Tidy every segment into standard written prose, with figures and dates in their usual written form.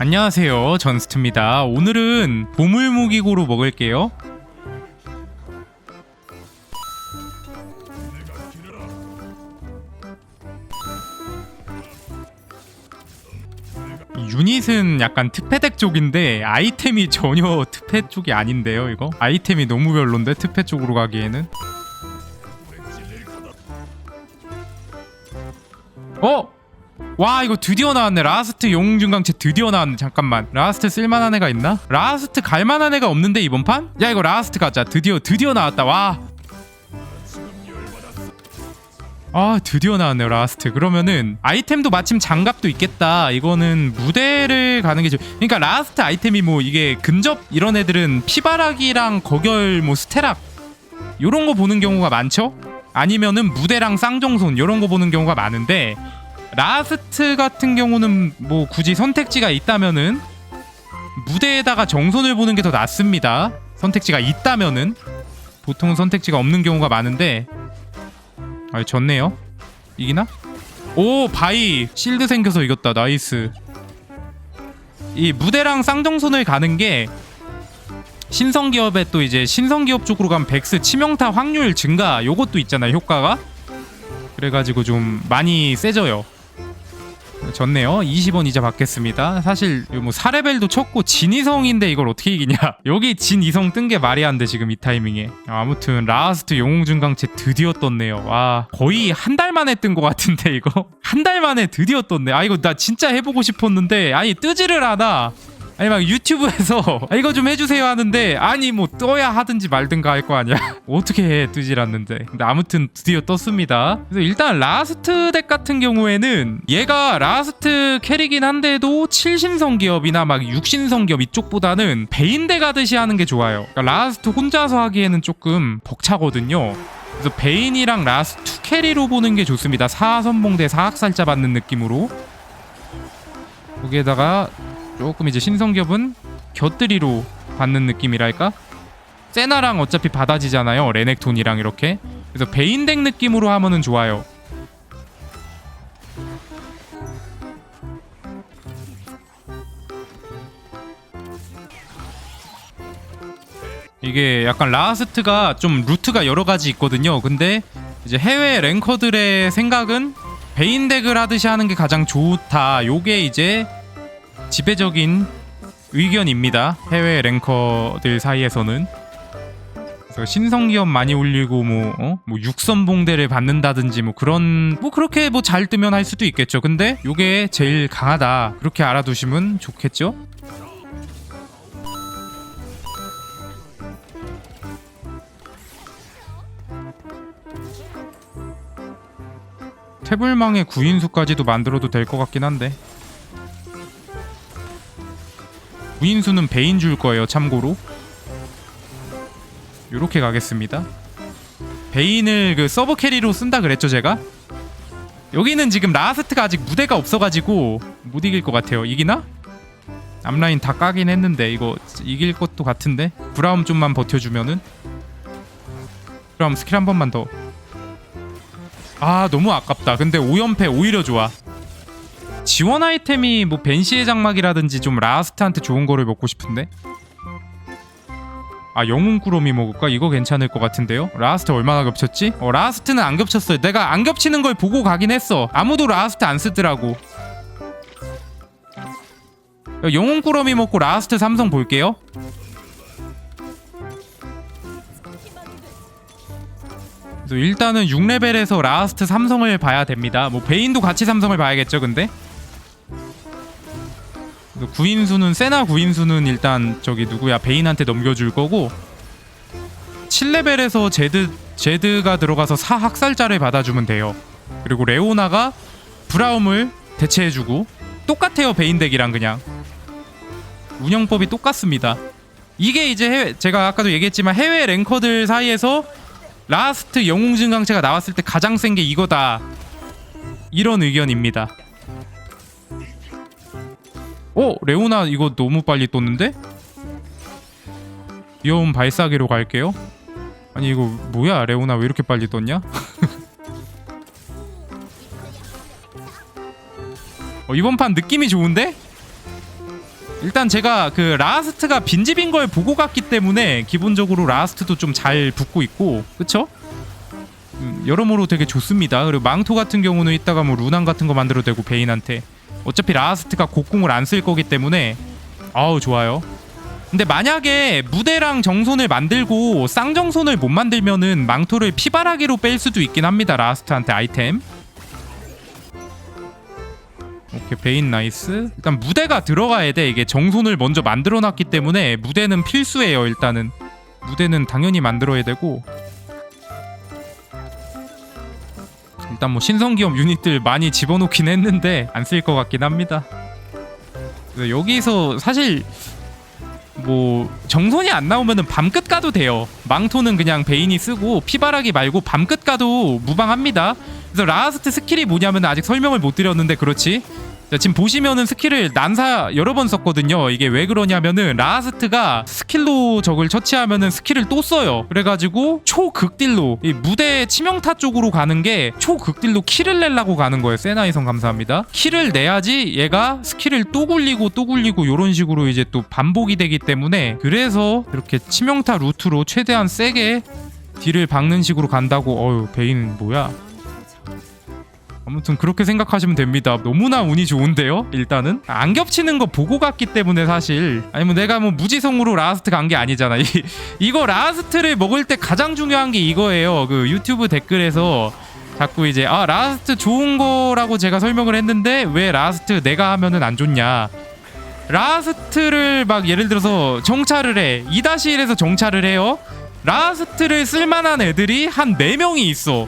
안녕하세요, 전스트입니다. 오늘은 보물 무기고로 먹을게요. 유닛은 약간 특패덱 쪽인데 아이템이 전혀 특패 쪽이 아닌데요. 이거 아이템이 너무 별론데 특패 쪽으로 가기에는. 와, 이거 드디어 나왔네. 라스트 영웅증강체 드디어 나왔네. 잠깐만, 라스트 쓸만한 애가 있나? 라스트 갈만한 애가 없는데 이번 판? 야, 이거 라스트 가자. 드디어 나왔다. 와, 드디어 나왔네요, 라스트. 그러면은 아이템도 마침 장갑도 있겠다. 이거는 무대를 가는 게 그러니까 라스트 아이템이 뭐 이게 근접 이런 애들은 피바라기랑 거결 뭐 스테락 요런 거 보는 경우가 많죠? 아니면은 무대랑 쌍정손 요런 거 보는 경우가 많은데, 라스트 같은 경우는 뭐 굳이 선택지가 있다면은 무대에다가 정손을 보는 게 더 낫습니다. 선택지가 있다면은. 보통은 선택지가 없는 경우가 많은데. 졌네요. 이기나? 오, 바이 실드 생겨서 이겼다. 나이스. 이 무대랑 쌍정손을 가는 게 신성기업에 또 이제 신성기업 쪽으로 가면 백스 치명타 확률 증가 요것도 있잖아요, 효과가. 그래가지고 좀 많이 세져요. 졌네요. 20원 이자 받겠습니다. 사실 뭐 4레벨도 쳤고 진이성인데 이걸 어떻게 이기냐. 여기 진이성 뜬 게 말이 안 돼 지금 이 타이밍에. 아무튼 라스트 영웅증강체 드디어 떴네요. 와, 거의 한 달 만에 뜬 것 같은데 이거. 한 달 만에 드디어 떴네. 이거 나 진짜 해보고 싶었는데 뜨지를 않아. 아니 막 유튜브에서 이거 좀 해주세요 하는데, 아니 뭐 떠야 하든지 말든가 할 거 아니야. 어떻게 해, 뜨질 않는데. 근데 아무튼 드디어 떴습니다. 그래서 일단 라스트 덱 같은 경우에는 얘가 라스트 캐리긴 한데도 7신성 기업이나 막 6신성 기업 이쪽보다는 베인 덱 하듯이 하는 게 좋아요. 그러니까 라스트 혼자서 하기에는 조금 벅차거든요. 그래서 베인이랑 라스트 캐리로 보는 게 좋습니다. 4선봉대 4학살자 받는 느낌으로. 거기에다가 조금 이제 신성기업은 곁들이로 받는 느낌이랄까? 세나랑 어차피 받아지잖아요, 레넥톤이랑 이렇게. 그래서 베인덱 느낌으로 하면은 좋아요. 이게 약간 라스트가 좀 루트가 여러 가지 있거든요. 근데 이제 해외 랭커들의 생각은 베인덱을 하듯이 하는 게 가장 좋다. 요게 이제 지배적인 의견입니다. 해외 랭커들 사이에서는. 그래서 신성기업 많이 올리고 뭐 육선봉대를 받는다든지 뭐 그런 뭐 그렇게 뭐 잘 뜨면 할 수도 있겠죠. 근데 요게 제일 강하다, 그렇게 알아두시면 좋겠죠. 태블망의 구인수까지도 만들어도 될 것 같긴 한데. 구인수는 베인 줄 거예요, 참고로. 요렇게 가겠습니다. 베인을 그 서브 캐리로 쓴다 그랬죠, 제가? 여기는 지금 라스트가 아직 무대가 없어가지고 못 이길 것 같아요. 이기나? 앞라인 다 까긴 했는데 이거 이길 것도 같은데. 브라움 좀만 버텨주면은. 그럼 스킬 한 번만 더. 너무 아깝다. 근데 5연패 오히려 좋아. 지원 아이템이 뭐 벤시의 장막이라든지 좀 라스트한테 좋은 거를 먹고 싶은데. 영웅 꾸러미 먹을까? 이거 괜찮을 것 같은데요. 라스트 얼마나 겹쳤지? 라스트는 안 겹쳤어요. 내가 안 겹치는 걸 보고 가긴 했어. 아무도 라스트 안 쓰더라고. 영웅 꾸러미 먹고 라스트 삼성 볼게요. 그래서 일단은 6레벨에서 라스트 삼성을 봐야 됩니다. 뭐 베인도 같이 삼성을 봐야겠죠. 근데 구인수는 세나 구인수는 일단 저기 누구야, 베인한테 넘겨줄 거고, 7레벨에서 제드가 들어가서 4학살자를 받아주면 돼요. 그리고 레오나가 브라움을 대체해주고. 똑같아요, 베인덱이랑. 그냥 운영법이 똑같습니다. 이게 이제 제가 아까도 얘기했지만 해외 랭커들 사이에서 라스트 영웅증강체가 나왔을 때 가장 센 게 이거다, 이런 의견입니다. 레오나 이거 너무 빨리 떴는데? 귀여운 발사기로 갈게요. 아니 이거 뭐야, 레오나 왜 이렇게 빨리 떴냐? 이번 판 느낌이 좋은데? 일단 제가 그 라스트가 빈집인 걸 보고 갔기 때문에 기본적으로 라스트도 좀 잘 붙고 있고, 그쵸? 여러모로 되게 좋습니다. 그리고 망토 같은 경우는 이따가 뭐 루난 같은 거 만들어도 되고 베인한테 어차피 라스트가 곡궁을 안 쓸 거기 때문에 아우 좋아요. 근데 만약에 무대랑 정손을 만들고 쌍정손을 못 만들면은 망토를 피바라기로 뺄 수도 있긴 합니다. 라스트한테 아이템. 오케이 베인 나이스. 일단 무대가 들어가야 돼. 이게 정손을 먼저 만들어놨기 때문에 무대는 필수예요. 일단은 무대는 당연히 만들어야 되고, 일단 뭐 신성기업 유닛들 많이 집어넣긴 했는데 안 쓸 것 같긴 합니다. 여기서 사실 뭐 정손이 안 나오면은 밤끝 가도 돼요. 망토는 그냥 베인이 쓰고 피바라기 말고 밤끝 가도 무방합니다. 그래서 라스트 스킬이 뭐냐면 아직 설명을 못 드렸는데, 그렇지? 자, 지금 보시면은 스킬을 난사 여러 번 썼거든요. 이게 왜 그러냐면은 라스트가 스킬로 적을 처치하면은 스킬을 또 써요. 그래가지고 초극딜로 이 무대 치명타 쪽으로 가는 게 초극딜로 킬을 내려고 가는 거예요. 세나이성 감사합니다. 킬을 내야지 얘가 스킬을 또 굴리고 요런 식으로 이제 또 반복이 되기 때문에, 그래서 이렇게 치명타 루트로 최대한 세게 딜을 박는 식으로 간다고. 어휴 베인 뭐야. 아무튼 그렇게 생각하시면 됩니다. 너무나 운이 좋은데요. 일단은 안 겹치는 거 보고 갔기 때문에, 사실 아니면 내가 뭐 무지성으로 라스트 간 게 아니잖아. 이거 라스트를 먹을 때 가장 중요한 게 이거예요. 그 유튜브 댓글에서 자꾸 이제 라스트 좋은 거라고 제가 설명을 했는데 왜 라스트 내가 하면은 안 좋냐. 라스트를 막 예를 들어서 정찰을 해. 2-1에서 정찰을 해요. 라스트를 쓸만한 애들이 한 4명이 있어.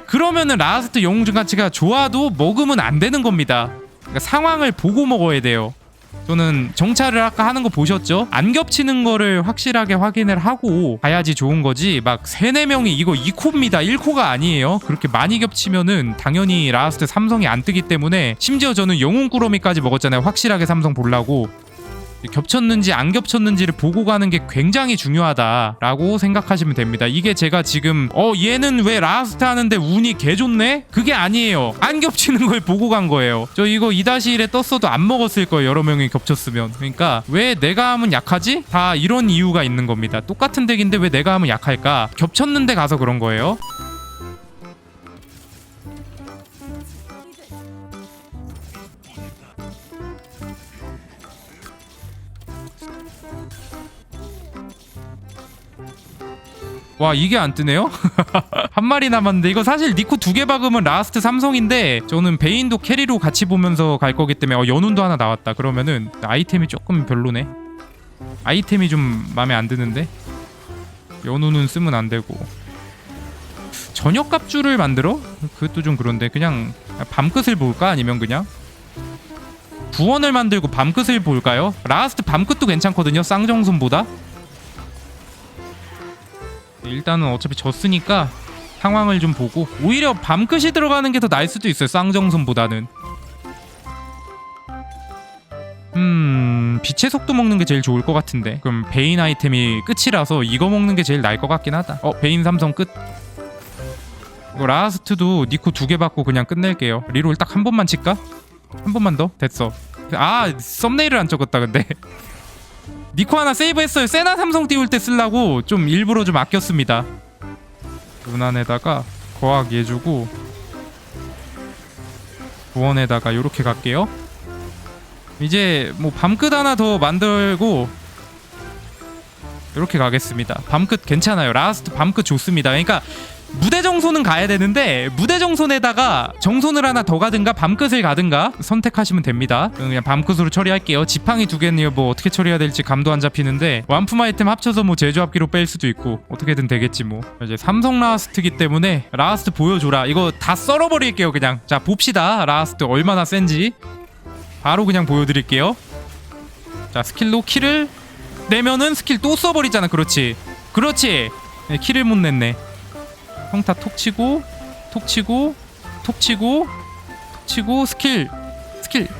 그러면은 라스트 영웅 가치가 좋아도 먹으면 안 되는 겁니다. 그러니까 상황을 보고 먹어야 돼요. 저는 정찰을 아까 하는 거 보셨죠? 안 겹치는 거를 확실하게 확인을 하고 가야지 좋은 거지. 막 3-4명이 이거 2코입니다 1코가 아니에요. 그렇게 많이 겹치면은 당연히 라스트 삼성이 안 뜨기 때문에, 심지어 저는 영웅 꾸러미까지 먹었잖아요. 확실하게 삼성 보려고. 겹쳤는지 안 겹쳤는지를 보고 가는 게 굉장히 중요하다라고 생각하시면 됩니다. 이게 제가 지금 얘는 왜 라스트 하는데 운이 개 좋네? 그게 아니에요. 안 겹치는 걸 보고 간 거예요. 저 이거 2-1에 떴어도 안 먹었을 거예요. 여러 명이 겹쳤으면. 그러니까 왜 내가 하면 약하지? 다 이런 이유가 있는 겁니다. 똑같은 덱인데 왜 내가 하면 약할까? 겹쳤는데 가서 그런 거예요. 와 이게 안 뜨네요? 한 마리 남았는데, 이거 사실 니코 2개 박으면 라스트 삼성인데 저는 베인도 캐리로 같이 보면서 갈 거기 때문에 연운도 하나 나왔다. 그러면은 아이템이 조금 별로네. 아이템이 좀 마음에 안 드는데 연운은 쓰면 안 되고. 저녁 갑주를 만들어? 그것도 좀 그런데 그냥 밤끝을 볼까? 아니면 그냥 구원을 만들고 밤끝을 볼까요? 라스트 밤끝도 괜찮거든요. 쌍정손보다. 일단은 어차피 졌으니까 상황을 좀 보고, 오히려 밤끝이 들어가는 게 더 나을 수도 있어요. 쌍정손보다는. 빛의 속도 먹는 게 제일 좋을 것 같은데. 그럼 베인 아이템이 끝이라서 이거 먹는 게 제일 나을 것 같긴 하다. 베인 삼성 끝. 이거 라스트도 니코 2개 받고 그냥 끝낼게요. 리롤 딱 한 번만 칠까? 한 번만 더? 됐어. 썸네일을 안 적었다 근데. 니코 하나 세이브했어요. 세나 삼성 띄울 때 쓰려고 좀 일부러 좀 아꼈습니다. 루난에다가 거학 예주고 구원에다가 요렇게 갈게요. 이제 뭐 밤끝 하나 더 만들고 요렇게 가겠습니다. 밤끝 괜찮아요. 라스트 밤끝 좋습니다. 그러니까 무대 정손은 가야 되는데 무대 정손에다가 정손을 하나 더 가든가 밤끝을 가든가 선택하시면 됩니다. 그냥 밤끝으로 처리할게요. 지팡이 2개는 뭐 어떻게 처리해야 될지 감도 안 잡히는데 완품 아이템 합쳐서 뭐 제조합기로 뺄 수도 있고 어떻게든 되겠지 뭐. 이제 삼성 라스트기 때문에 라스트 보여줘라. 이거 다 썰어버릴게요 그냥. 자 봅시다 라스트 얼마나 센지 바로 그냥 보여드릴게요. 자 스킬로 킬을 내면은 스킬 또 써버리잖아. 그렇지 네, 킬을 못 냈네. 평타 톡 치고 톡 치고 톡 치고 톡 치고 스킬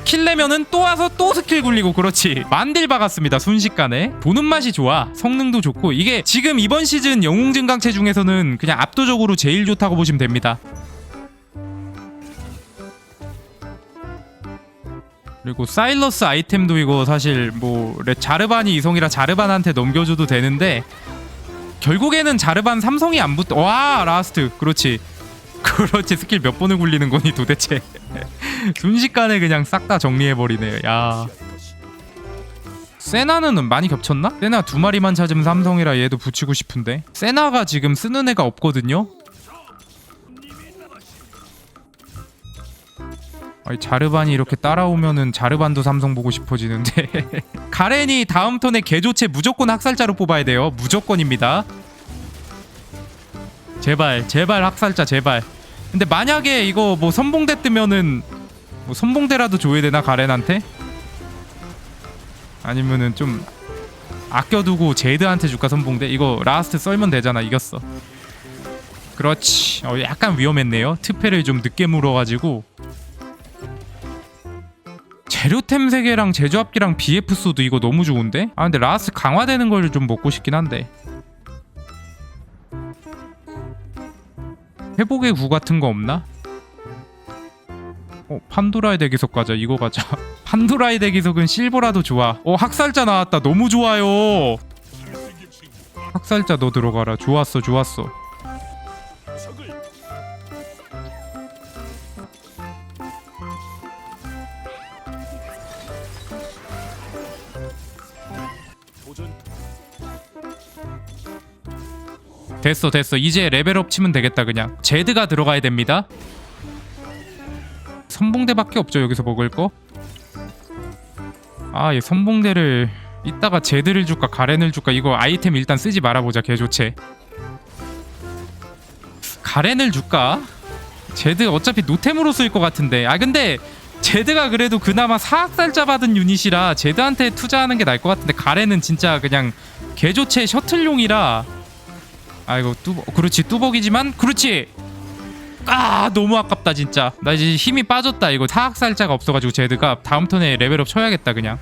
킬 내면은 또 와서 또 스킬 굴리고. 그렇지 만딜 박았습니다. 순식간에. 보는 맛이 좋아. 성능도 좋고 이게 지금 이번 시즌 영웅 증강체 중에서는 그냥 압도적으로 제일 좋다고 보시면 됩니다. 그리고 사일러스 아이템도 이거 사실 뭐 자르반이 이성이라 자르반한테 넘겨줘도 되는데 결국에는 자르반 삼성이 안 붙. 와 라스트 그렇지 그렇지. 스킬 몇 번을 굴리는 거니 도대체. 순식간에 그냥 싹 다 정리해버리네. 야 세나는 많이 겹쳤나? 세나 2마리만 찾으면 삼성이라 얘도 붙이고 싶은데 세나가 지금 쓰는 애가 없거든요. 아니, 자르반이 이렇게 따라오면은 자르반도 삼성 보고 싶어지는데. 가렌이 다음 턴에 개조체 무조건 학살자로 뽑아야 돼요. 무조건입니다. 제발 제발 학살자 제발. 근데 만약에 이거 뭐 선봉대 뜨면은 뭐 선봉대라도 줘야 되나 가렌한테? 아니면은 좀 아껴두고 제드한테 줄까 선봉대? 이거 라스트 썰면 되잖아. 이겼어. 그렇지. 약간 위험했네요. 트페를 좀 늦게 물어가지고. 재료템 3개랑 제조합기랑 BF 소드 이거 너무 좋은데? 아 근데 라스트 강화되는 걸 좀 먹고 싶긴 한데. 회복의 구 같은 거 없나? 판도라의 대기석 가자. 이거 가자. 판도라의 대기석은 실버라도 좋아. 학살자 나왔다. 너무 좋아요. 학살자 너 들어가라. 좋았어 좋았어. 됐어 됐어. 이제 레벨업 치면 되겠다. 그냥 제드가 들어가야 됩니다. 선봉대밖에 없죠 여기서 먹을 거. 아 얘 선봉대를 이따가 제드를 줄까 가렌을 줄까. 이거 아이템 일단 쓰지 말아보자. 개조체 가렌을 줄까? 제드 어차피 노템으로 쓸 것 같은데. 아 근데 제드가 그래도 그나마 사학살자 받은 유닛이라 제드한테 투자하는 게 나을 것 같은데 가렌은 진짜 그냥 개조체 셔틀용이라. 아이고 그렇지 뚜벅이지만 그렇지. 아 너무 아깝다 진짜. 나 이제 힘이 빠졌다. 이거 사학살자가 없어가지고 제드가 다음 턴에 레벨업 쳐야겠다 그냥.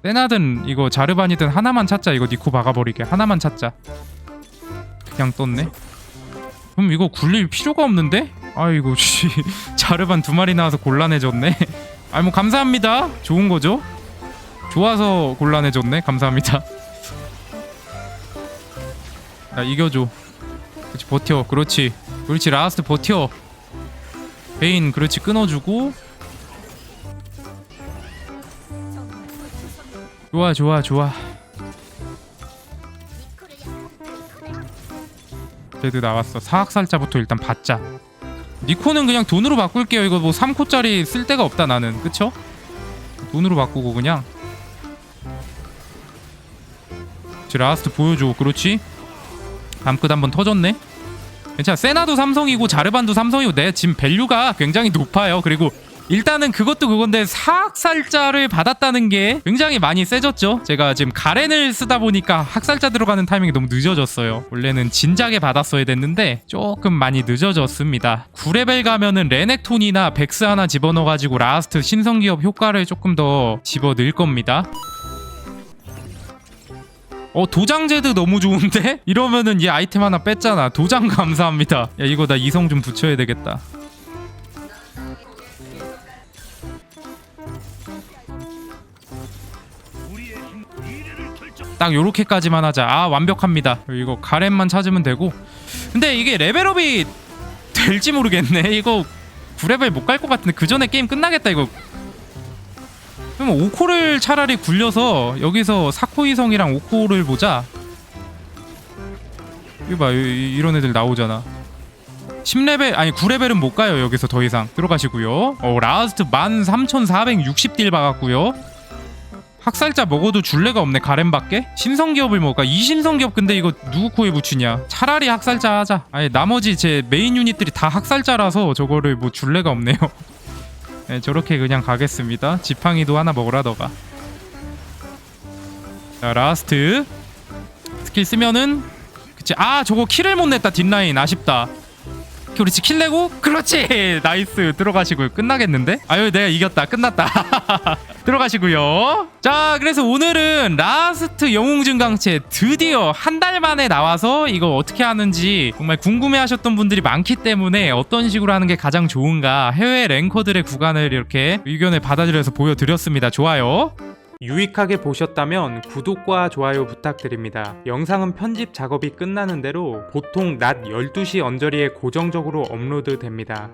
세나든 이거 자르반이든 하나만 찾자. 이거 니코 박아버리게. 하나만 찾자. 그냥 떴네. 그럼 이거 굴릴 필요가 없는데? 아이고 자르반 2마리 나와서 곤란해졌네. 아이 뭐 감사합니다. 좋은 거죠? 좋아서 곤란해졌네. 감사합니다. 야 이겨줘. 그렇지 버텨. 그렇지 그렇지 라스트 버텨. 베인 그렇지 끊어주고. 좋아 좋아 좋아. 제드 나왔어. 사학살자부터 일단 받자. 니코는 그냥 돈으로 바꿀게요. 이거 뭐 3코짜리 쓸 데가 없다 나는. 그쵸? 돈으로 바꾸고 그냥. 라스트 보여줘. 그렇지. 암끝 한번 터졌네. 괜찮아. 세나도 삼성이고 자르반도 삼성이고 내 지금 밸류가 굉장히 높아요. 그리고 일단은 그것도 그건데 사학살자를 받았다는 게 굉장히 많이 세졌죠. 제가 지금 가렌을 쓰다 보니까 학살자 들어가는 타이밍이 너무 늦어졌어요. 원래는 진작에 받았어야 됐는데 조금 많이 늦어졌습니다. 9레벨 가면은 레넥톤이나 백스 하나 집어넣어가지고 라스트 신성기업 효과를 조금 더 집어넣을 겁니다. 도장제드 너무 좋은데? 이러면은 얘 아이템 하나 뺐잖아. 도장 감사합니다. 야 이거 나 이성 좀 붙여야 되겠다. 딱 요렇게까지만 하자. 아 완벽합니다. 이거 가렌만 찾으면 되고. 근데 이게 레벨업이 될지 모르겠네. 이거 9레벨 못 갈 것 같은데 그 전에 게임 끝나겠다 이거. 그럼 5코를 차라리 굴려서 여기서 4코 이성이랑 5코를 보자. 이거 봐 이런 애들 나오잖아. 10레벨 아니 9레벨은 못 가요. 여기서 더 이상 들어가시고요. 라스트 13,460딜 박았고요. 학살자 먹어도 줄레가 없네. 가렌밖에. 신성기업을 먹을까? 이 신성기업 근데 이거 누구 코에 붙이냐. 차라리 학살자 하자. 아니 나머지 제 메인 유닛들이 다 학살자라서 저거를 뭐 줄레가 없네요. 네, 저렇게 그냥 가겠습니다. 지팡이도 하나 먹으라 너가. 자 라스트 스킬 쓰면은 그치. 아 저거 킬을 못 냈다. 뒷라인 아쉽다. 오케이 우리 킬 내고 그렇지 나이스 들어가시고요. 끝나겠는데? 아유 내가 이겼다 끝났다. 들어가시고요. 자 그래서 오늘은 라스트 영웅 증강체 드디어 한 달 만에 나와서 이거 어떻게 하는지 정말 궁금해하셨던 분들이 많기 때문에 어떤 식으로 하는 게 가장 좋은가 해외 랭커들의 구간을 이렇게 의견을 받아들여서 보여드렸습니다. 좋아요. 유익하게 보셨다면 구독과 좋아요 부탁드립니다. 영상은 편집 작업이 끝나는 대로 보통 낮 12시 언저리에 고정적으로 업로드 됩니다.